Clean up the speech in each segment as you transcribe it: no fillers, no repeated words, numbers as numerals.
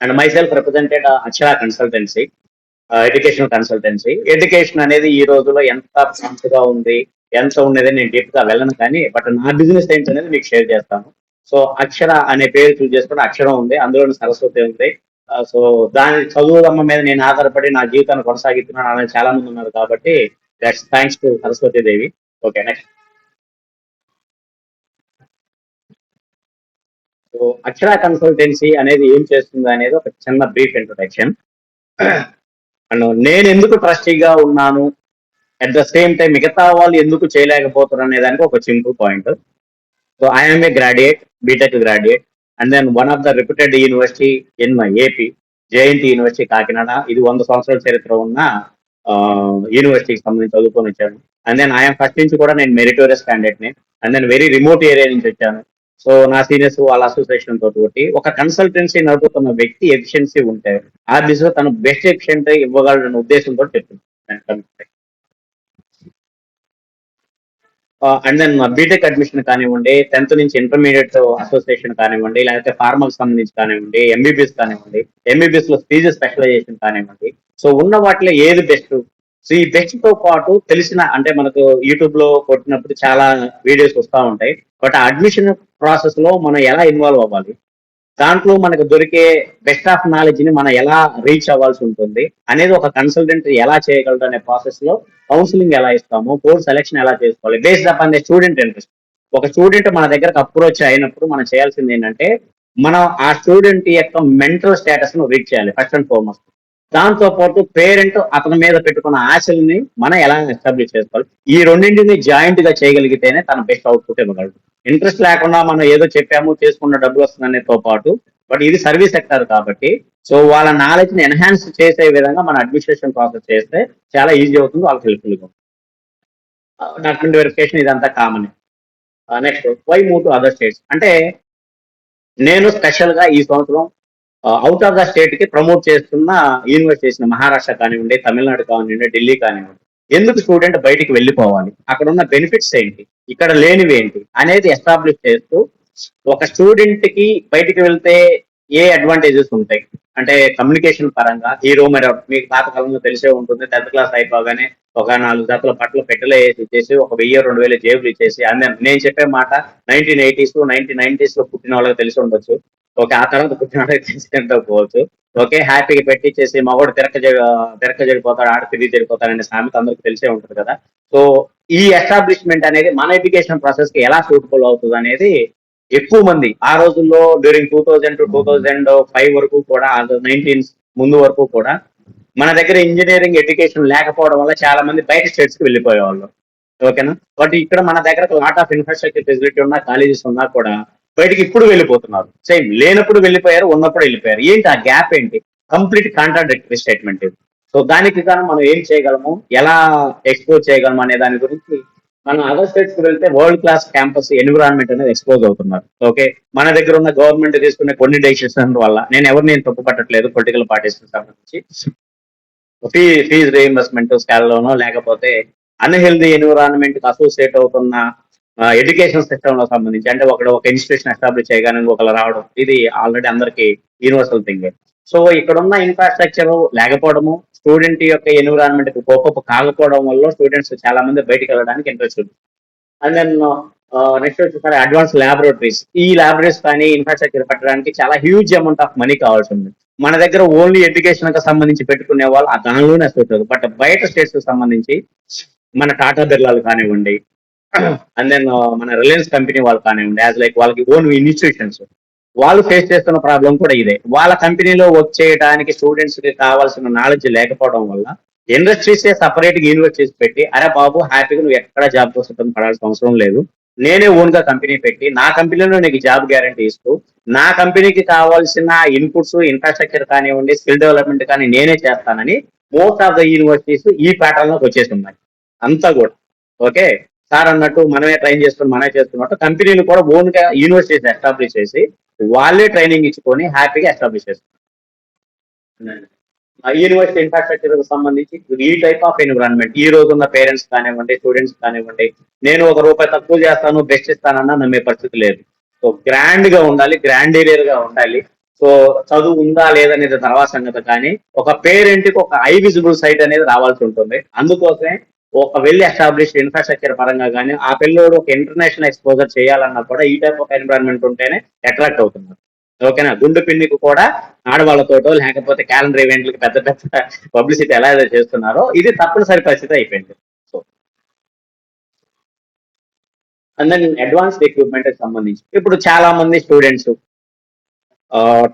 And my self represented Akshara consultancy, education consultancy. Education అనేది ఈ రోజుల్లో ఎంత ఫాస్ట్గా ఉంది, ఎంత ఉన్నది నేను డీప్ గా వెళ్ళను కానీ, బట్ నా బిజినెస్ ఏంటి అనేది మీకు షేర్ చేస్తాను. సో అక్షర అనే పేరు చూస్ చేసుకుంటే అక్షరం ఉంది, అందులోని సరస్వతి ఉంది. సో దాని చదువుదమ్మ మీద నేను ఆధారపడి నా జీవితాన్ని కొనసాగిస్తున్నాను అనేది చాలా మంది ఉన్నారు కాబట్టి that's thanks to Saraswati Devi. Okay, next. So Akshara consultancy అనేది ఏం చేస్తుంది అనేది ఒక చిన్న బ్రీఫ్ ఇంట్రొడక్షన్. అండ్ నేను ఎందుకు ట్రస్టీగా ఉన్నాను, అట్ ద సేమ్ టైం మిగతా వాళ్ళు ఎందుకు చేయలేకపోతున్నారు అనే దానికి ఒక simple point. So I'm a graduate, BTech graduate, and then one of the reputed university in my AP, JNT university Kakinada. ఇది 100 సంవత్సరాల చరిత్ర ఉన్న యూనివర్సిటీకి సంబంధించి చదువుకొని వచ్చాను. అండ్ దెన్ ఐఎమ్ ఫస్ట్ నుంచి కూడా నేను మెరిటోరియస్ క్యాండిడేట్ ని. And then very remote area నుంచి వచ్చాను. సో నా సీనియర్స్ వాళ్ళ అసోసియేషన్ తోటి ఒక కన్సల్టెన్సీ నడుపుతున్న వ్యక్తి ఎఫిషియన్సీ ఉంటే ఆ దిశలో తను బెస్ట్ ఎఫిషియెంట్ ఇవ్వగలన్న ఉద్దేశంతో చెప్తున్నాను. అండ్ దెన్ బీటెక్ అడ్మిషన్ కానివ్వండి, 10th నుంచి ఇంటర్మీడియట్ అసోసియేషన్ కానివ్వండి, లేకపోతే ఫార్మల్ సంబంధించి కానివ్వండి, ఎంబీబీఎస్ కానివ్వండి, ఎంబీబీఎస్ లో పీజీ స్పెషలైజేషన్ కానివ్వండి. సో ఉన్న వాటిలో ఏది బెస్ట్? సో ఈ బెస్ట్ తో పాటు తెలిసిన, అంటే మనకు యూట్యూబ్ లో కొట్టినప్పుడు చాలా వీడియోస్ వస్తూ ఉంటాయి, బట్ అడ్మిషన్ ప్రాసెస్ లో మనం ఎలా ఇన్వాల్వ్ అవ్వాలి, దాంట్లో మనకు దొరికే బెస్ట్ ఆఫ్ నాలెడ్జ్ ని మనం ఎలా రీచ్ అవ్వాల్సి ఉంటుంది అనేది ఒక కన్సల్టెంట్ ఎలా చేయగలరు అనే ప్రాసెస్ లో కౌన్సిలింగ్ ఎలా ఇస్తాము, కోర్స్ సెలెక్షన్ ఎలా చేసుకోవాలి, బేస్డ్ అప్ అనే స్టూడెంట్ ఇంట్రెస్ట్. ఒక స్టూడెంట్ మన దగ్గరకు అప్రోచ్ అయినప్పుడు మనం చేయాల్సింది ఏంటంటే, మనం ఆ స్టూడెంట్ యొక్క మెంటల్ స్టేటస్ ను రీచ్ చేయాలి ఫస్ట్ అండ్ ఫార్మోస్ట్. దాంతో పాటు పేరెంట్ అతని మీద పెట్టుకున్న ఆశల్ని మనం ఎలా ఎస్టాబ్లిష్ చేసుకోవాలి, ఈ రెండింటిని జాయింట్ గా చేయగలిగితేనే తన బెస్ట్ అవుట్పుట్ ఇవ్వగలడు. ఇంట్రెస్ట్ లేకుండా మనం ఏదో చెప్పాము చేసుకున్న డబ్బులు వస్తుందనేతో పాటు, బట్ ఇది సర్వీస్ సెక్టర్ కాబట్టి సో వాళ్ళ నాలెడ్జ్ ని ఎన్హాన్స్ చేసే విధంగా మన అడ్మినిస్ట్రేషన్ ప్రాసెస్ చేస్తే చాలా ఈజీ అవుతుంది, వాళ్ళకి హెల్ప్ఫుల్ గా. డాక్యుమెంట్ వెరిఫికేషన్ ఇదంతా common. Next, why move to other states అంటే, నేను స్పెషల్ గా ఈ సంవత్సరం అవుట్ ఆఫ్ ద స్టేట్ కి ప్రమోట్ చేస్తున్న యూనివర్సిటీస్, మహారాష్ట్ర కానివ్వండి, తమిళనాడు కానివ్వండి, ఢిల్లీ కానివ్వండి. ఎందుకు స్టూడెంట్ బయటికి వెళ్ళిపోవాలి, అక్కడ ఉన్న బెనిఫిట్స్ ఏంటి, ఇక్కడ లేనివి ఏంటి అనేది ఎస్టాబ్లిష్ చేస్తూ, ఒక స్టూడెంట్ కి బయటికి వెళ్తే ఏ అడ్వాంటేజెస్ ఉంటాయి అంటే, కమ్యూనికేషన్ పరంగా ఈ రూమ్ మీకు పాతకాలంలో తెలిసే ఉంటుంది, 10th క్లాస్ అయిపోగానే ఒక 4 జతల బట్టలు పెట్టెలో వేసి ఇచ్చేసి ఒక 1000-2000 జేబులు ఇచ్చేసి, అందరం నేను చెప్పే మాట 1980s 1990s లో పుట్టిన వాళ్ళకి తెలిసి ఉండొచ్చు. ఓకే, ఆ తర్వాత పుట్టిన వాళ్ళకి తెలిసి ఓకే, హ్యాపీగా పెట్టించేసి మగోడు తిరక్క చెడిపోతాడు, ఆడ తిరిగి చెడిపోతాడు అనే సామెత అందరికి తెలిసే ఉంటుంది కదా. సో ఈ ఎస్టాబ్లిష్మెంట్ అనేది మన ఎడ్యుకేషన్ ప్రాసెస్ కి ఎలా సూటబుల్ అవుతుంది అనేది ఎక్కువ మంది ఆ రోజుల్లో డ్యూరింగ్ 2000 టు 2005 వరకు కూడా, 19 ముందు వరకు కూడా మన దగ్గర ఇంజనీరింగ్ ఎడ్యుకేషన్ లేకపోవడం వల్ల చాలా మంది బయట స్టేట్స్ కి వెళ్ళిపోయేవాళ్ళు. ఓకేనా, బట్ ఇక్కడ మన దగ్గర లాట్ ఆఫ్ ఇన్ఫ్రాస్ట్రక్చర్ ఫెసిలిటీ ఉన్నా, కాలేజెస్ ఉన్నా కూడా బయటికి ఇప్పుడు వెళ్ళిపోతున్నారు. సేమ్ లేనప్పుడు వెళ్ళిపోయారు, ఉన్నప్పుడు వెళ్ళిపోయారు. ఏంటి ఆ గ్యాప్ ఏంటి? కంప్లీట్ కాంట్రాడిక్టరీ స్టేట్మెంట్ ఇది. సో దానికి గాను మనం ఏం చేయగలము, ఎలా ఎక్స్ప్లోర్ చేయగలము అనే దాని గురించి మనం అదర్ స్టేట్స్ కి వెళ్తే వరల్డ్ క్లాస్ క్యాంపస్ ఎన్విరాన్మెంట్ అనేది ఎక్స్పోజ్ అవుతున్నారు. ఓకే, మన దగ్గర ఉన్న గవర్నమెంట్ తీసుకునే కొన్ని డెసిషన్స్ వల్ల, నేను తప్పు పట్టట్లేదు పొలిటికల్ పార్టీస్ సంబంధించి, ఫీజ్ రీఇంబర్స్మెంట్ స్కాల్లోనో లేకపోతే అన్హెల్దీ ఎన్విరాన్మెంట్ కి అసోసియేట్ అవుతున్న ఎడ్యుకేషన్ సిస్టమ్ లో సంబంధించి, అంటే ఒక ఇన్స్టిట్యూషన్ ఎస్టాబ్లిష్ చేయగానే ఒకరు రావడం, ఇది ఆల్రెడీ అందరికి యూనివర్సల్ థింగ్. సో ఇక్కడ ఉన్న ఇన్ఫ్రాస్ట్రక్చర్ లేకపోవడము, స్టూడెంట్ యొక్క ఎన్విరాన్మెంట్ కి కోపప్ కాకపోవడం వల్ల స్టూడెంట్స్ చాలా మంది బయటికి వెళ్ళడానికి ఇంట్రెస్ట్ ఉంది. అండ్ దెన్ నెక్స్ట్ వచ్చేసరి అడ్వాన్స్ ల్యాబొరేటరీస్. ఈ ల్యాబొరేటరీస్ కానీ ఇన్ఫ్రాస్ట్రక్చర్ పెట్టడానికి చాలా హ్యూజ్ అమౌంట్ ఆఫ్ మనీ కావాల్సి ఉంది. మన దగ్గర ఓన్లీ ఎడ్యుకేషన్ కి సంబంధించి పెట్టుకునే వాళ్ళు దానిలోనే వస్తుంది, బట్ బయట స్టేట్స్ కి సంబంధించి మన టాటా బిర్లాలు కానివ్వండి, అండ్ దెన్ మన రిలయన్స్ కంపెనీ వాళ్ళు కానివ్వండి, యాజ్ లైక్ వాళ్ళకి ఓన్ ఇన్స్టిట్యూషన్స్, వాళ్ళు ఫేస్ చేస్తున్న ప్రాబ్లం కూడా ఇదే. వాళ్ళ కంపెనీలో వర్క్ చేయడానికి స్టూడెంట్స్ కి కావాల్సిన నాలెడ్జ్ లేకపోవడం వల్ల ఇండస్ట్రీసే సపరేట్ గా యూనివర్సిటీస్ పెట్టి, అరే బాబు హ్యాపీగా నువ్వు ఎక్కడ జాబ్ కోసం పడాల్సిన అవసరం లేదు, నేనే ఓన్ గా కంపెనీ పెట్టి నా కంపెనీలో నీకు జాబ్ గ్యారంటీ ఇస్తూ, నా కంపెనీకి కావాల్సిన ఇన్పుట్స్, ఇన్ఫ్రాస్ట్రక్చర్ కానివ్వండి, స్కిల్ డెవలప్మెంట్ కానీ నేనే చేస్తానని మోస్ట్ ఆఫ్ ద యూనివర్సిటీస్ ఈ ప్యాటర్న్ లోకి వచ్చేసి ఉన్నాయి అంతా కూడా. ఓకే, సార్ అన్నట్టు మనమే ట్రైన్ చేసుకుని మనమే చేస్తున్నట్టు కంపెనీలు కూడా ఓన్ గా యూనివర్సిటీస్ ఎస్టాబ్లిష్ చేసి వాళ్ళే ట్రైనింగ్ ఇచ్చుకొని హ్యాపీగా ఎస్టాబ్లిష్ చేస్తున్నారు. యూనివర్సిటీ ఇన్ఫ్రాస్ట్రక్చర్ కు సంబంధించి ఈ టైప్ ఆఫ్ ఎన్విరాన్మెంట్ ఈ రోజు ఉన్న పేరెంట్స్ కానివ్వండి, స్టూడెంట్స్ కానివ్వండి, నేను ₹1 తక్కువ చేస్తాను బెస్ట్ ఇస్తానన్నా నమ్మే పరిస్థితి లేదు. సో గ్రాండ్ గా ఉండాలి, గ్రాండ్ ఏరియర్ గా ఉండాలి. సో చదువు ఉందా లేదనేది తర్వాత సంగతి, కానీ ఒక పేరెంట్ కి ఒక ఐ విజిబుల్ సైట్ అనేది రావాల్సి ఉంటుంది. అందుకోసమే ఒక వెల్ ఎస్టాబ్లిష్డ్ ఇన్ఫ్రాస్ట్రక్చర్ పరంగా కానీ ఆ పిల్లోడు ఒక ఇంటర్నేషనల్ ఎక్స్పోజర్ చేయాలన్నా కూడా ఈ టైప్ ఆఫ్ ఎన్విరాన్మెంట్ ఉంటేనే అట్రాక్ట్ అవుతున్నారు. ఓకేనా? గుండు పిన్నికి కూడా ఆడవాళ్ళతోటో లేకపోతే క్యాలెండర్ ఈవెంట్లకి పెద్ద పెద్ద పబ్లిసిటీ ఎలా అయితే చేస్తున్నారో ఇది తప్పనిసరి పరిస్థితి అయిపోయింది. So and then advanced equipment సంబంధించి ఇప్పుడు చాలా మంది స్టూడెంట్స్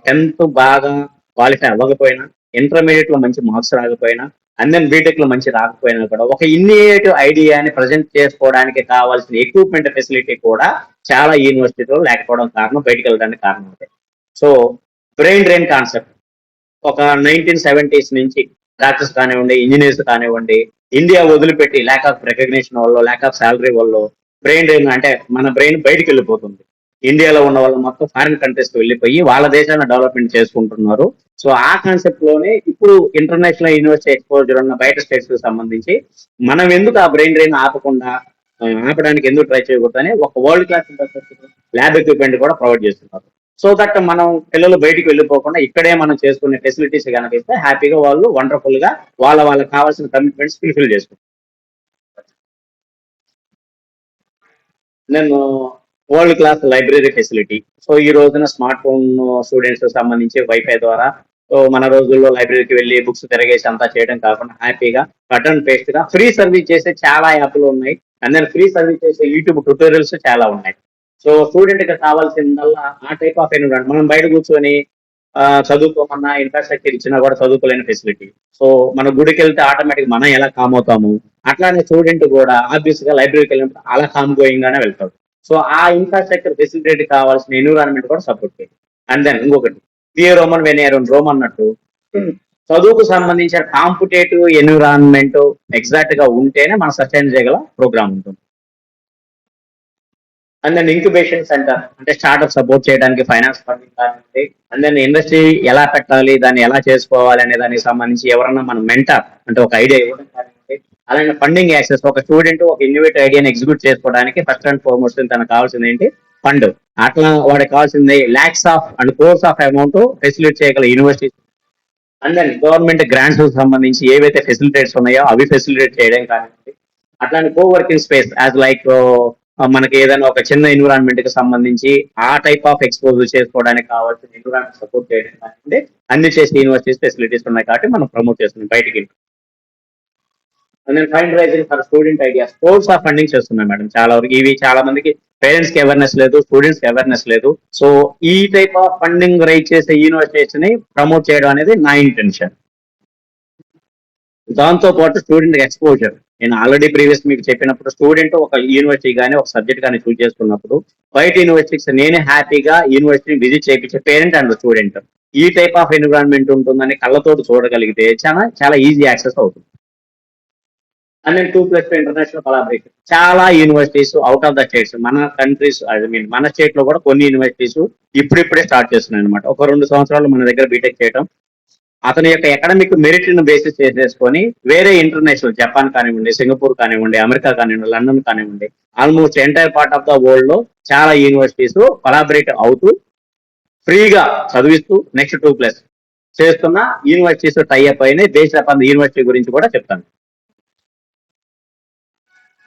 10th బాగా క్వాలిఫై అవ్వకపోయినా, ఇంటర్మీడియట్ లో మంచి మార్క్స్ రాకపోయినా, అండ్ దెన్ బీటెక్ లో మంచి రాకపోయినా కూడా ఒక ఇన్నియేటివ్ ఐడియాని ప్రజెంట్ చేసుకోవడానికి కావాల్సిన ఎక్విప్మెంట్ ఫెసిలిటీ కూడా చాలా యూనివర్సిటీలో లేకపోవడం కారణం, బయటకు వెళ్ళడానికి కారణం అదే. సో బ్రెయిన్ డ్రైన్ కాన్సెప్ట్ ఒక 1970s నుంచి డాక్టర్స్ కానివ్వండి, ఇంజనీర్స్ కానివ్వండి, ఇండియా వదిలిపెట్టి ల్యాక్ ఆఫ్ రికగ్నిషన్ వల్ల, ల్యాక్ ఆఫ్ శాలరీ వల్ల బ్రెయిన్ డ్రైన్ అంటే మన బ్రెయిన్ బయటికి వెళ్ళిపోతుంది. ఇండియాలో ఉన్న వాళ్ళు మొత్తం ఫారిన్ కంట్రీస్ కి వెళ్ళిపోయి వాళ్ళ దేశాన్ని డెవలప్మెంట్ చేసుకుంటున్నారు. సో ఆ కాన్సెప్ట్ లోనే ఇప్పుడు ఇంటర్నేషనల్ యూనివర్సిటీ ఎక్స్పోజర్ ఉన్న బయట స్టేట్స్ కి సంబంధించి మనం ఎందుకు ఆ బ్రెయిన్ డ్రైన్ ఆపకుండా ఆపడానికి ఎందుకు ట్రై చేయకూడదని ఒక వరల్డ్ క్లాస్ ల్యాబ్ ఎక్విప్మెంట్ కూడా ప్రొవైడ్ చేస్తున్నారు. సో దట్ మనం పిల్లలు బయటికి వెళ్ళిపోకుండా ఇక్కడే మనం చేసుకునే ఫెసిలిటీస్ కనుక ఇస్తే హ్యాపీగా వాళ్ళు వండర్ఫుల్ గా వాళ్ళకి కావాల్సిన కమిట్మెంట్స్ ఫుల్ఫిల్ చేసుకుంటారు. నేను world class library facility. So ఈ రోజున స్మార్ట్ ఫోన్ స్టూడెంట్స్ సంబంధించి వైఫై ద్వారా సో మన రోజుల్లో లైబ్రరీకి వెళ్ళి బుక్స్ తిరగేసి అంతా చేయడం కాకుండా హ్యాపీగా కట్ అండ్ పేస్ట్ గా ఫ్రీ సర్వీస్ చేసే చాలా యాప్లు ఉన్నాయి. అండ్ దెన్ ఫ్రీ సర్వీస్ చేసే యూట్యూబ్ ట్యూటోరియల్స్ చాలా ఉన్నాయి. సో స్టూడెంట్ కి కావాల్సిందల్లా ఆ టైప్ ఆఫ్ ఎన్విరాన్మెంట్. మనం బయట కూర్చొని చదువుకోమన్నా ఇన్ఫ్రాస్ట్రక్చర్ ఇచ్చినా కూడా చదువుకోలేని ఫెసిలిటీ. సో మన గుడికి వెళ్తే ఆటోమేటిక్ మనం ఎలా కామ్ అవుతాము, అట్లానే స్టూడెంట్ కూడా ఆబ్వియస్ గా లైబ్రరీకి వెళ్ళినప్పుడు అలా కామ్ గోయింగ్ గానే వెళ్తాడు. సో ఆ ఇన్ఫ్రాస్ట్రక్చర్ ఫెసిలిటీ కావాల్సిన ఎన్విరాన్మెంట్ కూడా సపోర్ట్ చేయాలి. అండ్ దెన్ ఇంకొకటి పియర్ రోమన్ వెనియర్ రోమ్ అన్నట్టు చదువుకు సంబంధించిన కాంపిటేటివ్ ఎన్విరాన్మెంట్ ఎగ్జాక్ట్ గా ఉంటేనే మనం సస్టైన్ చేయగల ప్రోగ్రామ్ ఉంటుంది. అండ్ దెన్ ఇంక్యుబేషన్ సెంటర్ అంటే స్టార్ట్అప్ సపోర్ట్ చేయడానికి ఫైనాన్స్ ఫండింగ్ కానివ్వండి, అండ్ దెన్ ఇండస్ట్రీ ఎలా పెట్టాలి, దాన్ని ఎలా చేసుకోవాలి అనే దానికి సంబంధించి ఎవరన్నా మన మెంటర్ అంటే ఒక ఐడియా ఇవ్వడం కానివ్వండి, అలాగే ఫండింగ్ యాక్సెస్. ఒక స్టూడెంట్ ఒక ఇన్నోవేటివ్ ఐడియాని ఎగ్జిక్యూట్ చేసుకోవడానికి ఫస్ట్ అండ్ ఫార్మోస్ట్ తనకు కావాల్సింది ఏంటి? ఫండ్. అట్లా వాడికి కావాల్సింది lakhs of and course of amount facility చేయగల university. And then government grants సంబంధించి ఏవైతే ఫెసిలిటేట్స్ ఉన్నాయో అవి ఫెసిలిటేట్ చేయడం కానివ్వండి, అట్లానే co working space as like మనకి ఏదైనా ఒక చిన్న ఎన్విరాన్మెంట్ కి సంబంధించి ఆ టైప్ ఆఫ్ ఎక్స్పోజ్ చేసుకోవడానికి కావాల్సిన ఎన్విరాన్మెంట్ సపోర్ట్ చేయడం కానివ్వండి, అన్ని చేసే యూనివర్సిటీస్ ఫెసిలిటీస్ ఉన్నాయి కాబట్టి మనం ప్రమోట్ చేస్తున్నాం బయటికి. And then fund raising for student ideas, source of funding చేస్తున్నాం మేడం. చాలా వరకు ఇవి చాలా మందికి పేరెంట్స్ కి అవేర్నెస్ లేదు, స్టూడెంట్స్ కి అవేర్నెస్ లేదు. సో ఈ టైప్ ఆఫ్ ఫండింగ్ రైజ్ చేసే యూనివర్సిటీస్ ని ప్రమోట్ చేయడం అనేది నా ఇంటెన్షన్. దాంతో పాటు స్టూడెంట్ ఎక్స్పోజర్. నేను ఆల్రెడీ ప్రీవియస్ మీకు చెప్పినప్పుడు స్టూడెంట్ ఒక యూనివర్సిటీ కానీ ఒక సబ్జెక్ట్ కానీ చూస్ చేసుకున్నప్పుడు బయట యూనివర్సిటీస్ నేనే హ్యాపీగా యూనివర్సిటీని విజిట్ చేయించే పేరెంట్ అండ్ స్టూడెంట్ ఈ టైప్ ఆఫ్ ఎన్విరాన్మెంట్ ఉంటుందని కళ్ళతోటి చూడగలిగితే చాలా చాలా ఈజీ యాక్సెస్ అవుతుంది. And then 2+2 international collaboration. చాలా universities out of the states, మన కంట్రీస్ ఐ మీన్ మన స్టేట్ లో కూడా కొన్ని యూనివర్సిటీస్ ఇప్పుడిప్పుడే స్టార్ట్ చేస్తున్నాయి అనమాట. ఒక 2 సంవత్సరాలు మన దగ్గర బీటెక్ చేయడం, అతని యొక్క అకాడమిక్ మెరిట్ ను బేసిస్ చేసేసుకొని వేరే ఇంటర్నేషనల్ జపాన్ కానివ్వండి, సింగపూర్ కానివ్వండి, అమెరికా కానివ్వండి, లండన్ కానివ్వండి, almost entire part of the world లో చాలా యూనివర్సిటీస్ కొలాబరేట్ అవుతూ ఫ్రీగా చదివిస్తూ నెక్స్ట్ 2+ చేస్తున్న యూనివర్సిటీస్ టైఅప్ అయినాయి. బేస్డ్ అపాన్ యూనివర్సిటీ గురించి కూడా చెప్తాను.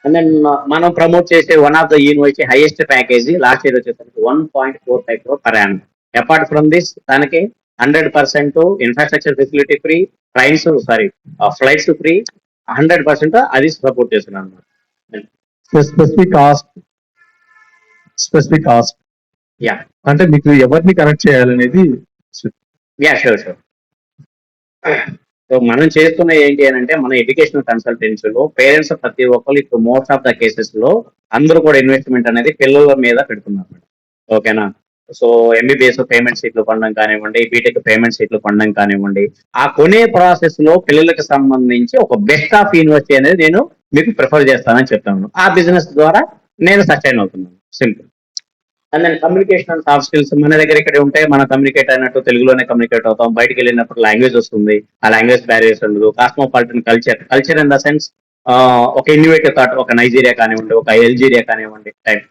అండ్ దెన్ మనం ప్రమోట్ చేసే one of the university highest package last year వచ్చేసరికి 1.45 crore per annum. Apart from this దానికి 100% infrastructure facility free, trains sorry flights free, 100% అది సపోర్ట్ చేస్తున్నాను అనమాట. Specific cost specific cost yeah అంటే మీకు ఎవరిని కనెక్ట్ చేయాలనేది యా షూర్ షూర్. సో మనం చేస్తున్న ఏంటి అని అంటే మన ఎడ్యుకేషనల్ కన్సల్టెన్సీలో పేరెంట్స్ ప్రతి ఒక్కరు ఇప్పుడు మోస్ట్ ఆఫ్ ద కేసెస్ లో అందరూ కూడా ఇన్వెస్ట్మెంట్ అనేది పిల్లల మీద పెడుతున్నారు. ఓకేనా? సో ఎంబీబీఎస్ పేమెంట్ సీట్లు కొనడం కానివ్వండి, బీటెక్ పేమెంట్ సీట్లు కొనడం కానివ్వండి, ఆ కొనే ప్రాసెస్ లో పిల్లలకు సంబంధించి ఒక బెస్ట్ ఆఫ్ యూనివర్సిటీ అనేది నేను మీకు ప్రిఫర్ చేస్తానని చెప్తాను. ఆ బిజినెస్ ద్వారా నేను సస్టైన్ అవుతున్నాను. Simple. And then communication and soft skills మన దగ్గర ఇక్కడ ఉంటే మనం కమ్యూనికేట్ అయినట్టు తెలుగులోనే కమ్యూనికేట్ అవుతాం. బయటికి వెళ్ళినప్పుడు లాంగ్వేజ్ వస్తుంది, ఆ లాంగ్వేజ్ బ్యారియర్స్ ఉండదు. Cosmopolitan culture in the sense ఒక ఇన్నోవేటివ్ థాట్, ఒక నైజీరియా కానివ్వండి, ఒక ఎల్జీరియా కానివ్వండి టైప్.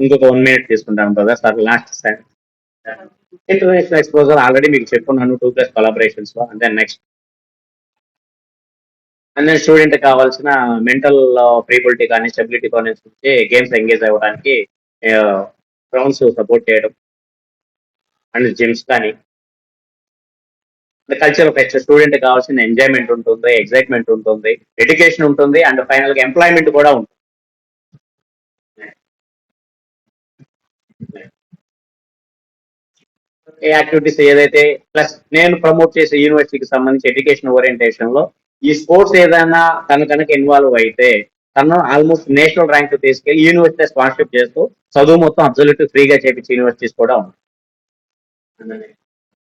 ఇంకొక 1 minute తీసుకుంటాను brother sir last international exposure already మీకు చెప్పుకున్నాను 2+ కొలాబరేషన్స్ లో. And then next and then student కావాల్సిన మెంటల్ ఫ్రీబిలిటీ కానీ స్టెబిలిటీ కానీ గేమ్స్ ఎంగేజ్ అవ్వడానికి గ్రౌండ్స్ సపోర్ట్ చేయడం అండ్ జిమ్స్ కానీ కల్చర్ ఫెస్ట్ స్టూడెంట్ కావాల్సిన ఎంజాయ్మెంట్ ఉంటుంది, ఎక్సైట్మెంట్ ఉంటుంది, ఎడ్యుకేషన్ ఉంటుంది అండ్ ఫైనల్ గా ఎంప్లాయ్మెంట్ కూడా ఉంటుంది. ఏ యాక్టివిటీస్ ఏదైతే ప్లస్ నేను ప్రమోట్ చేసే యూనివర్సిటీకి సంబంధించి ఎడ్యుకేషన్ ఓరియంటేషన్ లో ఈ స్పోర్ట్స్ ఏదైనా తను కనుక ఇన్వాల్వ్ అయితే తను ఆల్మోస్ట్ నేషనల్ ర్యాంక్ తీసుకెళ్లి యూనివర్సిటీ స్పాన్సర్షిప్ చేస్తూ చదువు మొత్తం అబ్జల్యూట్ ఫ్రీగా చేపించే యూనివర్సిటీస్ కూడా ఉన్నాయి.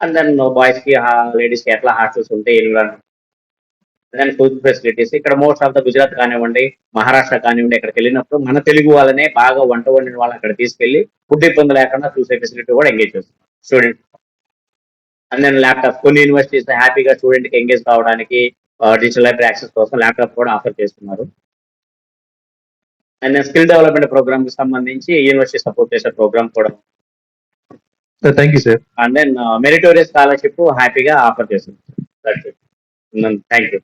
అండ్ దెన్ బాయ్స్ కి లేడీస్ కి ఎట్లా హాస్టల్స్ ఉంటాయి, ఎన్విరాన్మెంట్ ఫుడ్ ఫెసిలిటీస్ ఇక్కడ మోస్ట్ ఆఫ్ ద గుజరాత్ కానివ్వండి, మహారాష్ట్ర కానివ్వండి, ఎక్కడికి వెళ్ళినప్పుడు మన తెలుగు వాళ్ళనే బాగా వంట వండిన వాళ్ళు అక్కడ తీసుకెళ్లి ఫుడ్ ఇబ్బంది లేకుండా చూసే ఫెసిలిటీ కూడా ఎంగేజ్ చేస్తారు స్టూడెంట్. అండ్ దెన్ ల్యాప్టాప్ కొన్ని యూనివర్సిటీస్ హ్యాపీగా స్టూడెంట్ కి ఎంగేజ్ కావడానికి డిజిటల్ లైబ్రరీ యాక్సెస్ కోసం ల్యాప్టాప్ కూడా ఆఫర్ చేస్తున్నారు. అండ్ స్కిల్ డెవలప్మెంట్ ప్రోగ్రామ్ కి సంబంధించి యూనివర్సిటీ సపోర్ట్ చేసే ప్రోగ్రామ్ కూడా. Sir thank you sir. And then meritorious scholarship హ్యాపీగా ఆఫర్ చేస్తుంది. Thank you.